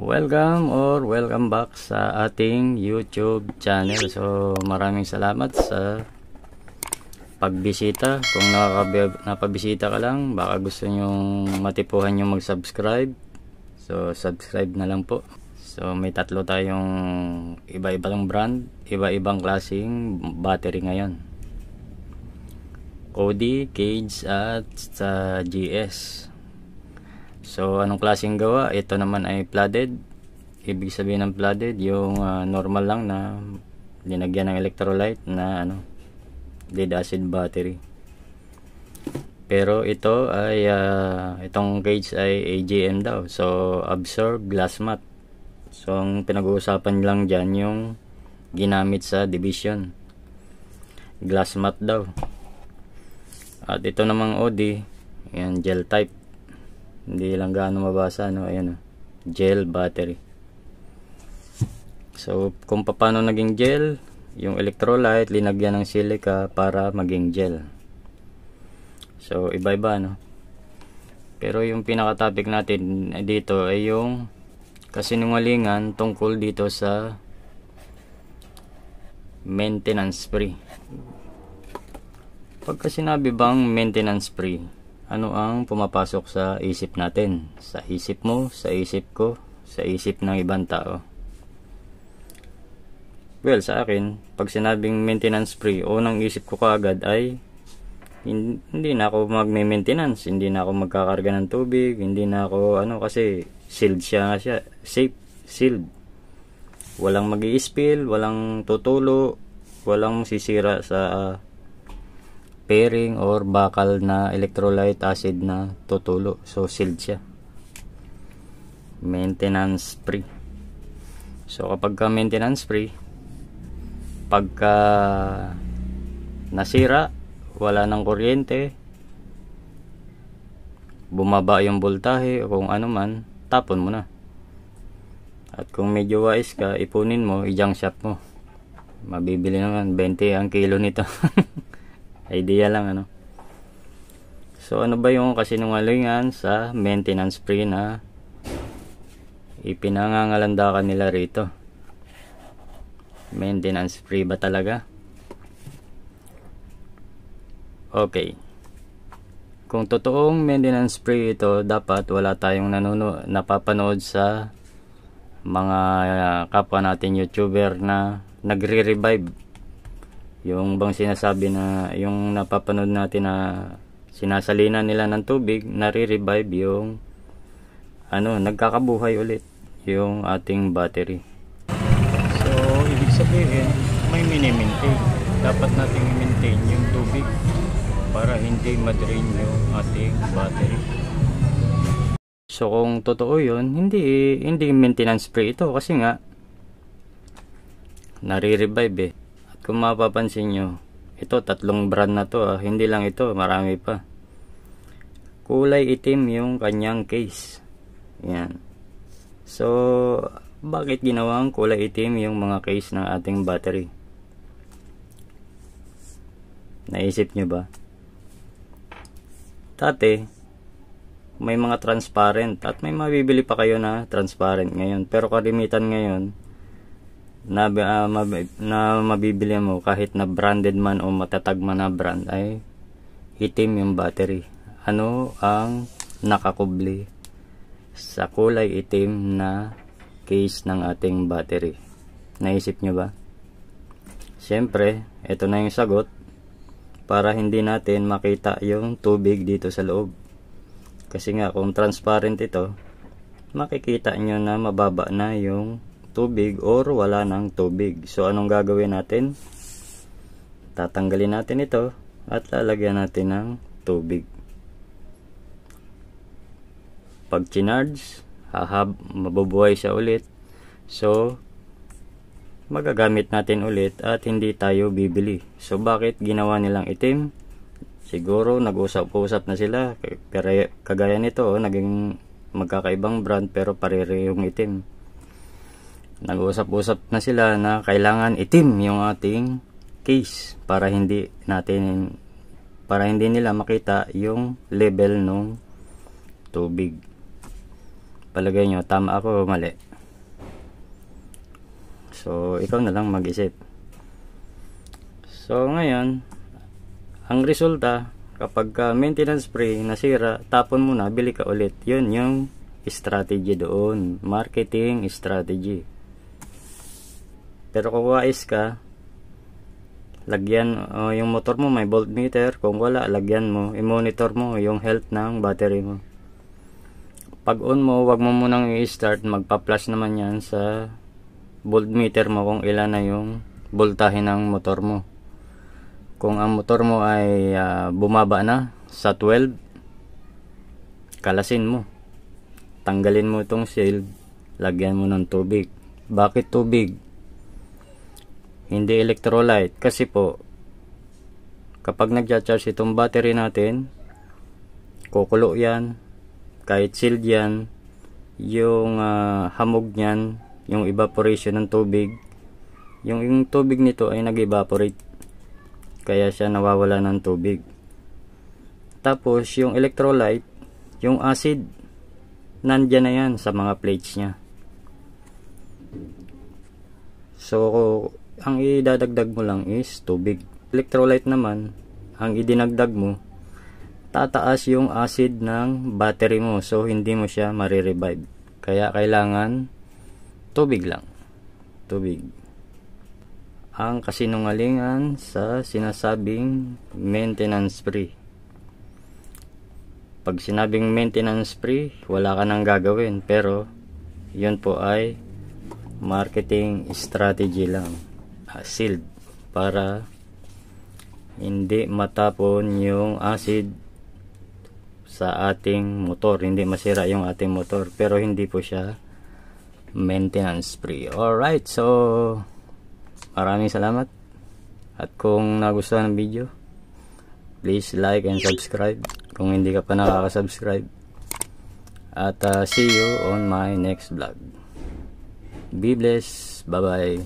Welcome back sa ating YouTube channel. So maraming salamat sa pagbisita. Kung napabisita ka lang, baka gusto nyong matipuhan yung mag-subscribe, so subscribe na lang po. So may tatlo tayong iba-ibang brand, iba-ibang klaseng battery ngayon: OD, Cage at sa GS. So anong klaseng gawa? Ito naman ay flooded. Ibig sabihin ng flooded, yung normal lang na linagyan ng electrolyte na lead acid battery. Pero ito ay itong Cage ay AGM daw, so absorb glass mat. So ang pinag-uusapan lang dyan yung ginamit sa division, glass mat daw. At ito namang OD, yan, gel type. Hindi lang gaano mabasa, ayan, gel battery. So kung paano naging gel, yung electrolyte linagyan ng silica para maging gel. So iba-iba, pero yung pinaka topic natin dito ay yung kasinungalingan tungkol dito sa maintenance free. Pagka sinabi bang maintenance free, ano ang pumapasok sa isip natin? Sa isip mo, sa isip ko, sa isip ng ibang tao? Well, sa akin, pag sinabing maintenance free, unang isip ko kaagad ay hindi na ako magme-maintenance, hindi na ako magkakarga ng tubig, hindi na ako kasi sealed siya, safe, sealed. Walang magi-spill, walang tutulo, walang sisira sa pairing or bakal na electrolyte acid na tutulo. So sealed siya, maintenance free. So kapag ka maintenance free, pagka nasira, wala ng kuryente, bumaba yung voltahe o kung ano man, tapon mo na. At kung medyo wise ka, ipunin mo, i-junk shop mo. Mabibili naman 20 ang kilo nito. Idea lang, So ano ba yung kasinungalingan sa maintenance free na ipinangangalandakan nila rito? Maintenance free ba talaga? Okay, kung totoong maintenance free ito, dapat wala tayong napapanood sa mga kapwa natin YouTuber na nagre-revive. Yung bang sinasabi na yung napapanood natin na sinasalina nila ng tubig, nare-revive yung nagkakabuhay ulit yung ating battery. So ibig sabihin, may mini-maintain. Dapat nating i-maintain yung tubig para hindi ma-drain yung ating battery. So kung totoo yun, hindi maintenance free ito, kasi nga nare-revive At kung mapapansin nyo, ito tatlong brand na to, hindi lang ito, marami pa. Kulay itim yung kanyang case. Yan. So bakit ginawang kulay itim yung mga case ng ating battery? Naisip nyo ba? Dati may mga transparent, at may mabibili pa kayo na transparent ngayon, pero karimitan ngayon na mabibili mo, kahit na branded man o matatag man na brand, ay itim yung battery. Ano ang nakakubli sa kulay itim na case ng ating battery? Naisip nyo ba? Siyempre, ito na yung sagot, para hindi natin makita yung tubig dito sa loob. Kasi nga kung transparent ito, makikita nyo na mababa na yung tubig or wala ng tubig. So anong gagawin natin? Tatanggalin natin ito at lalagyan natin ng tubig. Pag chinarge, mabubuhay siya ulit. So magagamit natin ulit at hindi tayo bibili. So bakit ginawa nilang itim? Siguro nag-usap-usap na sila, pero kagaya nito, naging magkakaibang brand pero parehong itim. Nag-usap-usap na sila na kailangan itim yung ating case para hindi nila makita yung level ng tubig. Palagay nyo, tama ako o mali? So ikaw na lang mag-isip. So ngayon, ang resulta kapag maintenance free nasira, tapon mo na, bili ka ulit. Yun yung strategy doon, marketing strategy. Pero kung wais ka, lagyan yung motor mo may voltmeter, kung wala, lagyan mo, i-monitor mo yung health ng battery mo. Pag on mo, wag mo munang i-start, magpa-flash naman yan sa voltmeter mo kung ilan na yung voltahe ng motor mo. Kung ang motor mo ay bumaba na sa 12, kalasin mo, tanggalin mo itong shield, lagyan mo ng tubig. Bakit tubig? Hindi electrolyte, kasi po kapag nagcha-charge itong battery natin, kukulo yan, kahit sealed yan, yung hamog nyan, yung evaporation ng tubig, yung tubig nito ay nag-evaporate, kaya siya nawawala ng tubig. Tapos yung electrolyte, yung acid, nandyan na yan sa mga plates nya. So ang idadagdag mo lang is tubig. Electrolyte naman, ang idinagdag mo, tataas yung acid ng battery mo, so hindi mo siya marirevive. Kaya kailangan tubig lang, tubig. Ang kasinungalingan sa sinasabing maintenance free. Pag sinabing maintenance free, wala ka nang gagawin, pero yun po ay marketing strategy lang, sealed, para hindi matapon yung acid sa ating motor, hindi masira yung ating motor, pero hindi po siya maintenance free. Alright, so maraming salamat, at kung nagustuhan ng video, please like and subscribe kung hindi ka pa nakaka-subscribe, at see you on my next vlog. Be blessed, bye bye.